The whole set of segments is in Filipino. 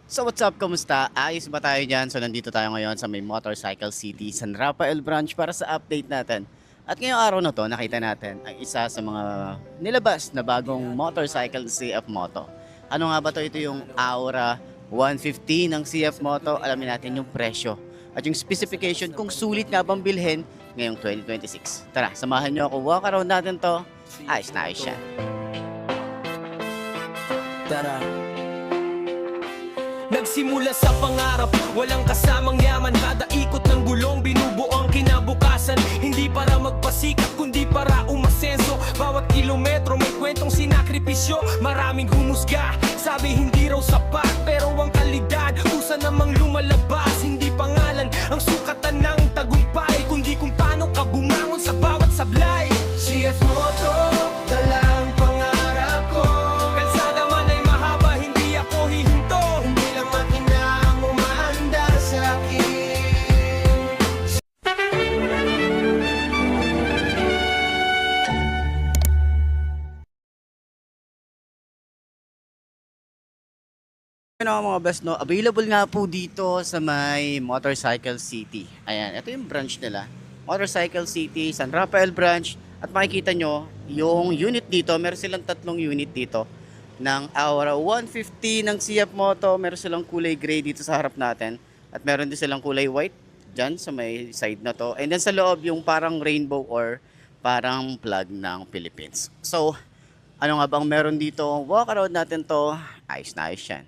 So what's up, kamusta? Ayos ba tayo dyan? So nandito tayo ngayon sa may Motorcycle City, San Rafael Branch para sa update natin. At ngayong araw na to, nakita natin ang isa sa mga nilabas na bagong motorcycle CF Moto. Ano nga ba to? Ito yung Aura 150 ng CF Moto. Alamin natin yung presyo at yung specification kung sulit nga bang bilhin ngayong 2026. Tara, samahan nyo ako. Walk around natin to. Ayos na ayos siya. Tara. Nagsimula sa pangarap, walang kasamang yaman. Kada ikot ng gulong, binubuo ang kinabukasan. Hindi para magpasikat, kundi para umasenso. Bawat kilometro may kwentong sinakripisyo. Maraming humusga, sabi hindi raw sapat. Pero ang kalidad, kusa namang lumalabas. Hindi pangalan ang sukatan ng tagumpay, kundi kung paano ka bumangon sa bawat sablay. CF Moto, dalang pangarap ko. Kalsada man ay mahaba, hindi ako hihinto. Hindi lang makina ang umaandar sa akin. Ano mga best, no? Available nga po dito sa may Motorcycle City. Ayan, ito yung branch nila. Motorcycle City, San Rafael branch. At makikita nyo, yung unit dito, meron silang tatlong unit dito ng Aura 150 ng CF Moto. Meron silang kulay gray dito sa harap natin. At meron din silang kulay white dyan sa may side na to. And then sa loob, yung parang rainbow or parang flag ng Philippines. So, ano nga bang meron dito? Walk around natin to. Ayos na ayos yan.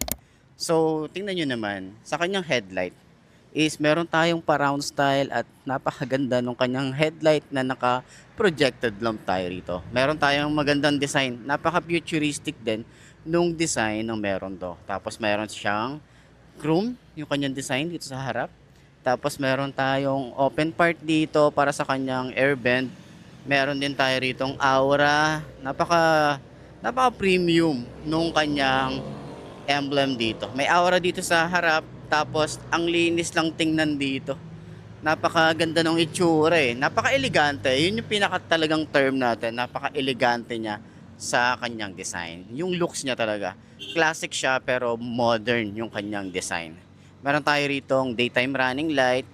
So, tingnan nyo naman, sa kanyang headlight is meron tayong pa-round style at napakaganda nung kanyang headlight na naka-projected lamp tayo rito. Meron tayong magandang design, napaka-futuristic din nung design ng meron to. Tapos meron siyang chrome, yung kanyang design dito sa harap. Tapos meron tayong open part dito para sa kanyang air vent. Meron din tayo ritong aura, napaka-premium nung kanyang emblem dito. May aura dito sa harap, tapos ang linis lang tingnan dito. Napakaganda ng itsura eh. Napaka-elegante. Yun yung pinaka talagang term natin. Napaka-elegante niya sa kanyang design. Yung looks niya talaga. Classic siya pero modern yung kanyang design. Meron tayo ritong daytime running light,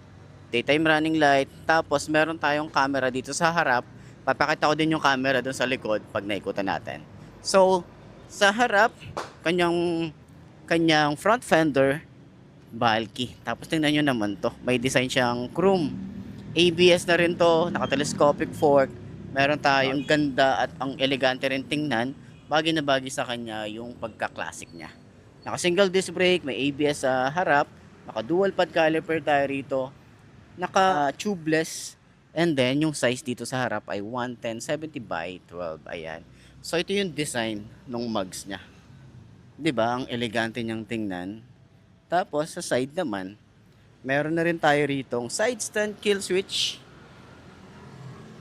tapos meron tayong camera dito sa harap. Papakita ko din yung camera dun sa likod pag naikutan natin. So, sa harap, kanyang front fender, bulky. Tapos tingnan nyo naman to. May design siyang chrome. ABS na rin to. Naka-telescopic fork. Meron tayong ganda at ang elegante rin tingnan. Bagay na bagay sa kanya yung pagka-classic niya. Naka-single disc brake. May ABS sa harap. Naka-dual pad caliper tayo rito. Naka-tubeless. And then yung size dito sa harap ay 110/70 by 12. Ayan. So ito yung design ng mugs niya. 'Di ba? Ang elegante niyang tingnan. Tapos sa side naman, meron na rin tayo ritong side stand kill switch.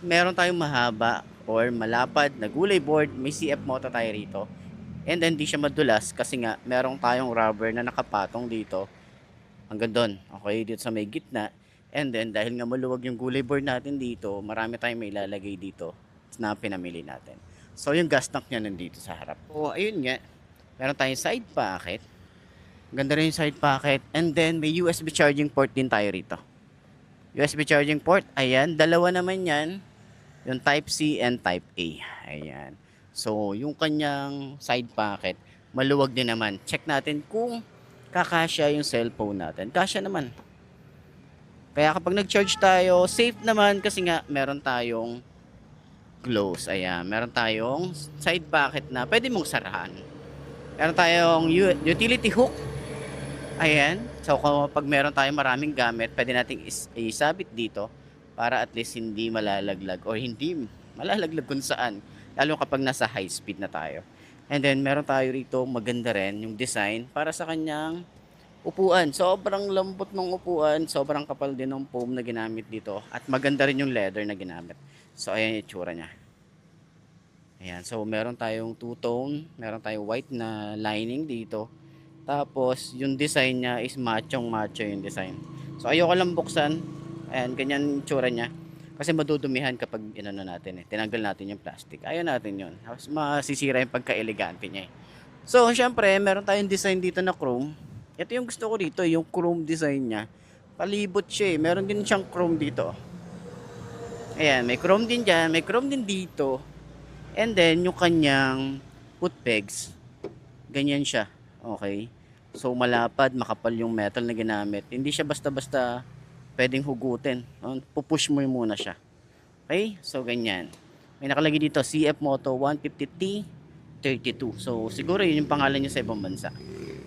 Meron tayong mahaba or malapad na gulay board. May CF Moto tayo rito. And then di siya madulas kasi nga meron tayong rubber na nakapatong dito. Hanggang doon. Okay, dito sa may gitna. And then dahil nga maluwag yung gulay board natin dito, marami tayong may ilalagay dito na pinamili natin. So yung gas tank niya nandito sa harap. So ayun nga. Meron tayong side pocket. Ganda rin yung side pocket. And then, may USB charging port din tayo rito. USB charging port. Ayan. Dalawa naman yan. Yung Type C and Type A. Ayan. So, yung kanyang side pocket, maluwag din naman. Check natin kung kakasya yung cellphone natin. Kasya naman. Kaya kapag nag-charge tayo, safe naman kasi nga meron tayong close. Ayan. Meron tayong side pocket na pwede mong sarahan. Meron tayong utility hook. Ayan. So, kapag meron tayong maraming gamit, pwede nating isabit dito para at least hindi malalaglag or hindi malalaglag kung saan. Lalo kapag nasa high speed na tayo. And then, meron tayo rito maganda rin yung design para sa kanyang upuan. Sobrang lambot ng upuan. Sobrang kapal din ng foam na ginamit dito. At maganda rin yung leather na ginamit. So, ayan yung itsura niya. Ayan, so meron tayong two-tone, meron tayong white na lining dito. Tapos, yung design niya is machong-macho yung design. So, ayoko lang buksan. Ayan, ganyan yung tsura niya. Kasi madudumihan kapag inano natin eh. Tinanggal natin yung plastic. Ayaw natin yun. Tapos masisira yung pagka-elegante niya eh. So, syempre, meron tayong design dito na chrome. Ito yung gusto ko dito, yung chrome design niya. Palibot siya eh. Meron din siyang chrome dito. Ayan, may chrome din dyan, may chrome din dito. And then, yung kanyang foot pegs, ganyan siya. Okay? So, malapad, makapal yung metal na ginamit. Hindi siya basta-basta pwedeng hugutin. Pupush mo muna siya. Okay? So, ganyan. May nakalagay dito, CF Moto 150T 32. So, siguro yun yung pangalan niya sa ibang bansa.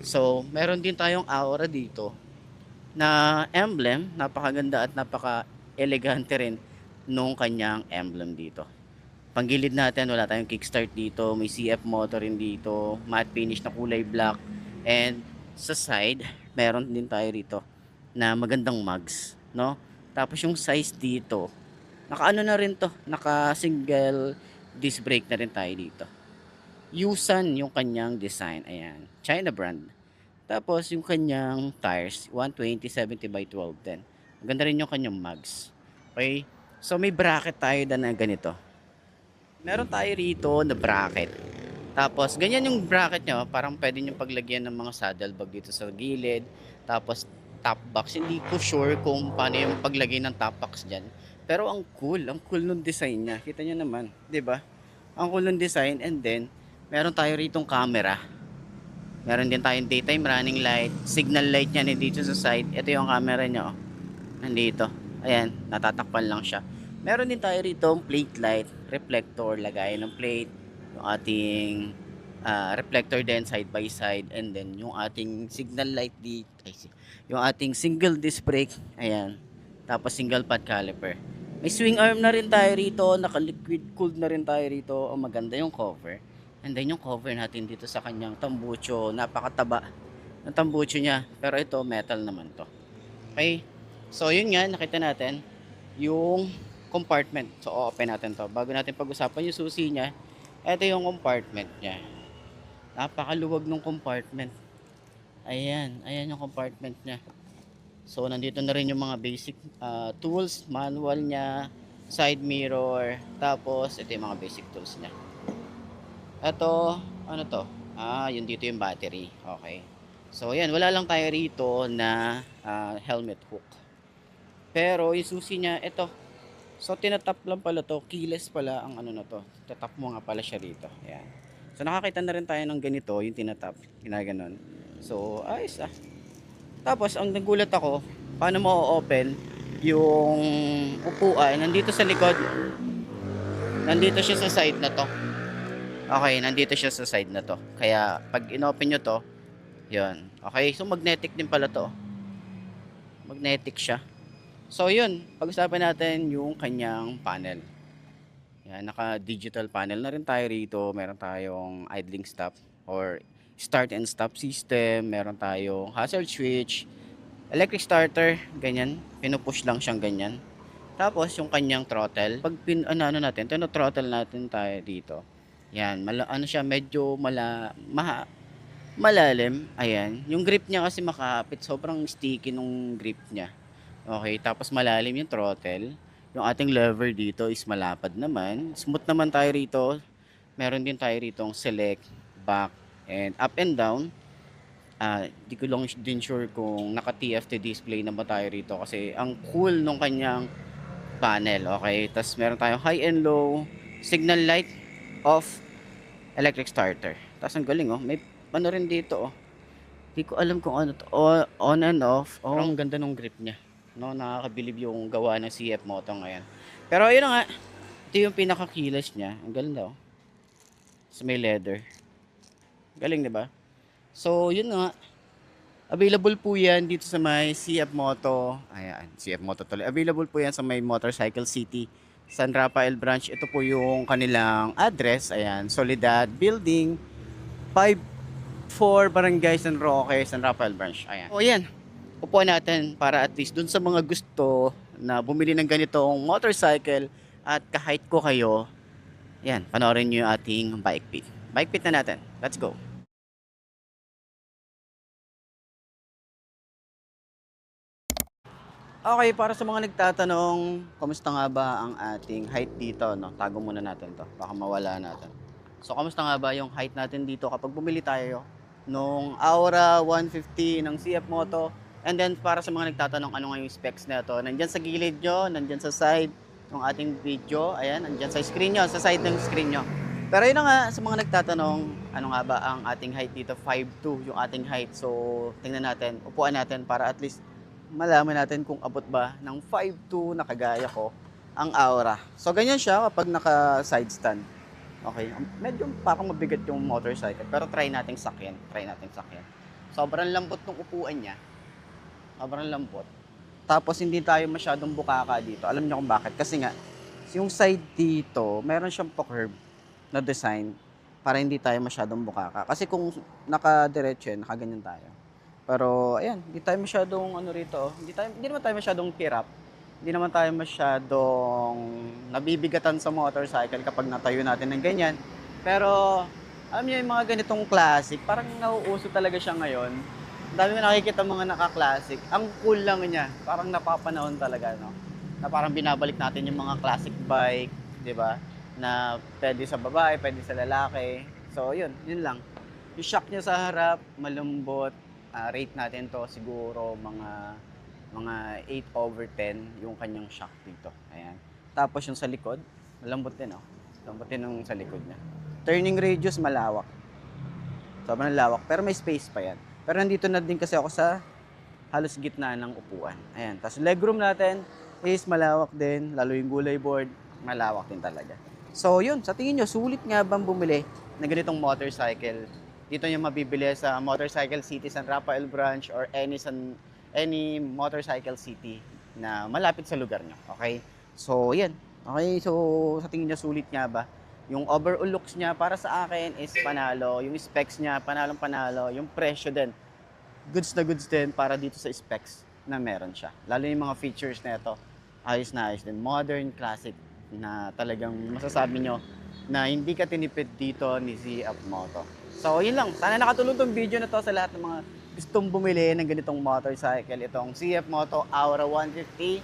So, meron din tayong Aura dito na emblem. Napakaganda at napaka-elegante rin nung kanyang emblem dito. Panggilid natin, wala tayong kickstart dito. May CF motor rin dito. Matte finish na kulay black. And sa side, meron din tayo rito na magandang mugs, no? Tapos yung size dito, naka-ano na rin to, naka single disc brake na rin tayo dito. Yusan yung kanyang design. Ayan, China brand. Tapos yung kanyang tires, 120/70 by 1210. Maganda rin yung kanyang mugs. Okay? So may bracket tayo na ganito. Meron tayo rito na bracket. Tapos ganyan yung bracket nyo, parang pwede nyo paglagyan ng mga saddlebag dito sa gilid. Tapos top box, hindi ko sure kung paano yung paglagay ng top box dyan. Pero ang cool nung design niya. Kita nyo naman, 'di ba? Ang cool ng design. And then meron tayo ritong camera. Meron din tayong daytime running light, signal light niya nandito sa side. Ito yung camera niya, oh. Nandito. Ayan, natatakpan lang siya. Meron din tayo rito plate light, reflector, lagay ng plate, yung ating reflector din side by side, and then yung ating signal light dito, yung ating single disc brake, ayan. Tapos single pad caliper. May swing arm na rin tayo rito, naka-liquid cooled na rin tayo rito. Oh, maganda yung cover. And then yung cover natin dito sa kanyang tambucho, napakataba ng tambucho niya. Pero ito metal naman to. Okay? So yun nga, nakita natin yung compartment. So open natin to. Bago natin pag-usapan yung susi niya, ito yung compartment niya. Napakaluwag ng compartment. Ayan, ayan yung compartment niya. So nandito na rin yung mga basic tools, manual niya, side mirror, tapos ito yung mga basic tools niya. Ito, ano to? Yun dito yung battery. Okay. So ayan, wala lang tayo rito na helmet hook. Pero yung susi niya, ito. So tinatap lang pala to, keyless pala ang ano na to. Tatap mo nga pala siya rito. Ayan. So nakakita na rin tayo ng ganito, yung tinatap, ginaganon. So ayos ah. Tapos ang nagulat ako, paano mo open yung upuan nandito sa likod. Nandito siya sa side na to. Okay, nandito siya sa side na to. Kaya pag inopen nyo to, yun. Okay, so magnetic din pala to. Magnetic siya. So yun, pag-usapan natin yung kanyang panel. Yan, naka-digital panel na rin tayo rito. Meron tayong idling stop or start and stop system. Meron tayong hazard switch, electric starter, ganyan. Pinupush lang siyang ganyan. Tapos yung kanyang throttle, pag ano natin, throttle natin tayo dito. Yan, ano siya, medyo malalim. Ayan, yung grip niya kasi makapit, sobrang sticky nung grip niya. Okay, tapos malalim yung throttle. Yung ating lever dito is malapad naman. Smooth naman tayo rito. Meron din tayo ritong select, back, and up and down. Di ko lang din sure kung naka-TFT display na ba tayo rito kasi ang cool nung kanyang panel. Okay, tapos meron tayong high and low, signal light, off, electric starter. Tapos ang galing, oh. May ano rin dito, oh. Di ko alam kung ano to. On and off. Oh, ang ganda ng grip niya. No, nakakabilib yung gawa ng CF Moto ngayon. Pero ayun na nga, ito yung pinaka-keyless niya. Ang galing daw. So may leather. Galing, 'di ba? So yun nga. Available po 'yan dito sa may CF Moto. Ayan, CF Moto tuloy. Available po 'yan sa may Motorcycle City, San Rafael branch. Ito po yung kanilang address. Ayan, Soledad Building 54 Barangay San Roque, San Rafael branch. Ayan. O yan. Upuan natin para at least dun sa mga gusto na bumili ng ganitong motorcycle at kahit ko kayo, yan, panoorin nyo yung ating bike pit. Bike pit na natin. Let's go. Okay, para sa mga nagtatanong, kamusta nga ba ang ating height dito, no? Tago muna natin to, baka mawala natin. So, kamusta nga ba yung height natin dito kapag bumili tayo nung Aura 150 ng CF Moto. And then para sa mga nagtatanong ano nga yung specs nito, nandyan sa gilid nyo, nandyan sa side ng ating video, ayan, nandyan sa screen nyo, sa side ng screen nyo. Pero yun na nga, sa mga nagtatanong, ano nga ba ang ating height dito? 5'2" yung ating height. So, tingnan natin, upuan natin para at least malaman natin kung abot ba ng 5'2" na kagaya ko ang Aura. So, ganyan siya kapag naka-side stand. Okay, medyo parang mabigat yung motorcycle, pero try nating sakyan. Sobrang lambot ng upuan niya. Sobrang lambot. Tapos hindi tayo masyadong bukaka dito. Alam niyo kung bakit? Kasi nga, yung side dito, meron siyang pa-curve na design para hindi tayo masyadong bukaka. Kasi kung nakadiretso yan, nakaganyan tayo. Pero, ayan, hindi tayo masyadong ano rito. Hindi naman tayo masyadong tirap. Hindi naman tayo masyadong nabibigatan sa motorcycle kapag natayo natin ng ganyan. Pero, alam niyo yung mga ganitong classic, parang nauuso talaga siya ngayon. Ang dami ko nakikita mga naka-classic. Ang cool lang niya. Parang napapanahon talaga, no? Na parang binabalik natin yung mga classic bike, di ba? Na pwede sa babae, pwede sa lalaki. So, yun lang. Yung shock niya sa harap, malambot. Rate natin to siguro mga 8/10 yung kanyang shock dito. Ayan. Tapos yung sa likod, malambot din, oh. Malambot din yung sa likod niya. Turning radius, malawak. Sobrang lawak, pero may space pa yan. Pero nandito na din kasi ako sa halos gitna ng upuan. Ayan. Tapos legroom natin is malawak din, lalo yung gulay board, malawak din talaga. So yun, sa tingin nyo, sulit nga bang bumili ng ganitong motorcycle? Dito nyo mabibili sa Motorcycle City San Rafael branch or any motorcycle city na malapit sa lugar nyo. Okay? So yan. Okay, so sa tingin nyo, sulit nga ba? Yung overall looks niya para sa akin is panalo. Yung specs niya, panalo. Yung presyo din, goods na goods din para dito sa specs na meron siya. Lalo yung mga features na ito, ayos na ayos din. Modern, classic na talagang masasabi nyo na hindi ka tinipid dito ni CF Moto. So yun lang, sana nakatulong tong video na to sa lahat ng mga gustong bumili ng ganitong motorcycle. Itong CF Moto Aura 150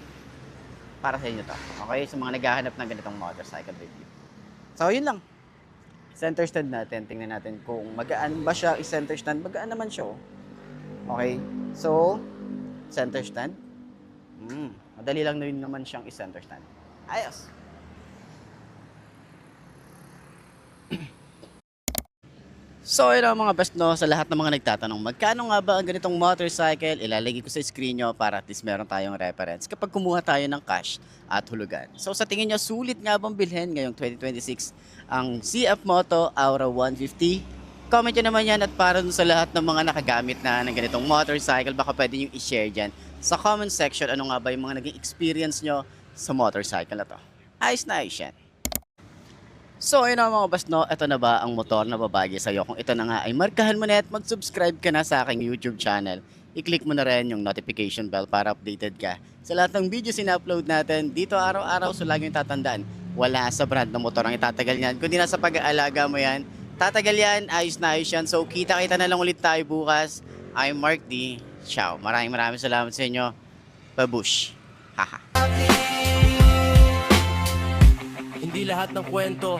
para sa inyo to. Okay, sa mga naghahanap ng ganitong motorcycle review. So, yun lang. Center stand natin. Tingnan natin kung magaan ba siya i-center stand. Magaan naman siya, oh. Okay? So, center stand. Madali lang na yun naman siyang i-center stand. Ayos! So, yun ang mga best, no, sa lahat ng mga nagtatanong, magkano nga ba ang ganitong motorcycle? Ilalagay ko sa screen nyo para at least meron tayong reference kapag kumuha tayo ng cash at hulugan. So, sa tingin nyo, sulit nga bang bilhin ngayong 2026 ang CF Moto Aura 150? Comment nyo naman yan at para dun sa lahat ng mga nakagamit na ng ganitong motorcycle, baka pwede nyo i-share dyan sa comment section ano nga ba yung mga naging experience nyo sa motorcycle na to. Ayos na ayos yan. So ayun na mga boss, no, ito na ba ang motor na babagay sa'yo? Kung ito na nga ay markahan mo na at mag-subscribe ka na sa aking YouTube channel. I-click mo na rin yung notification bell para updated ka sa lahat ng videos na-upload natin dito araw-araw. So lagi yung tatandaan, wala sa brand ng motor ang itatagal yan. Kundi nasa pag-aalaga mo yan, tatagal yan, ayos na ayos yan. So kita-kita na lang ulit tayo bukas. I'm Mark D. Ciao. Maraming salamat sa inyo. Babush. Haha. Hindi lahat ng kwento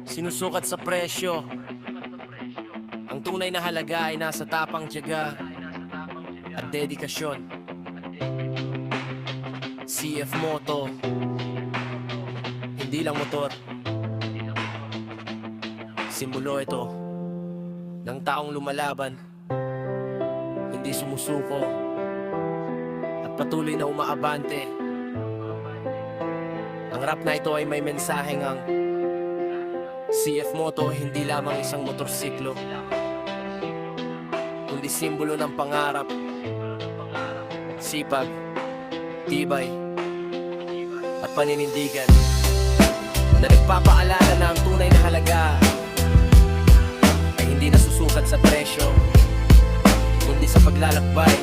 sinusukat sa presyo. Ang tunay na halaga ay nasa tapang tiyaga at dedikasyon. CF Moto, hindi lang motor. Simbolo ito ng taong lumalaban, hindi sumusuko at patuloy na umaabante. Ang rap na ito ay may mensaheng ang CF Moto hindi lamang isang motorsiklo, kundi simbolo ng pangarap, sipag, tibay, at paninindigan na nagpapaalala na ang tunay na halaga ay hindi nasusukat sa presyo, kundi sa paglalakbay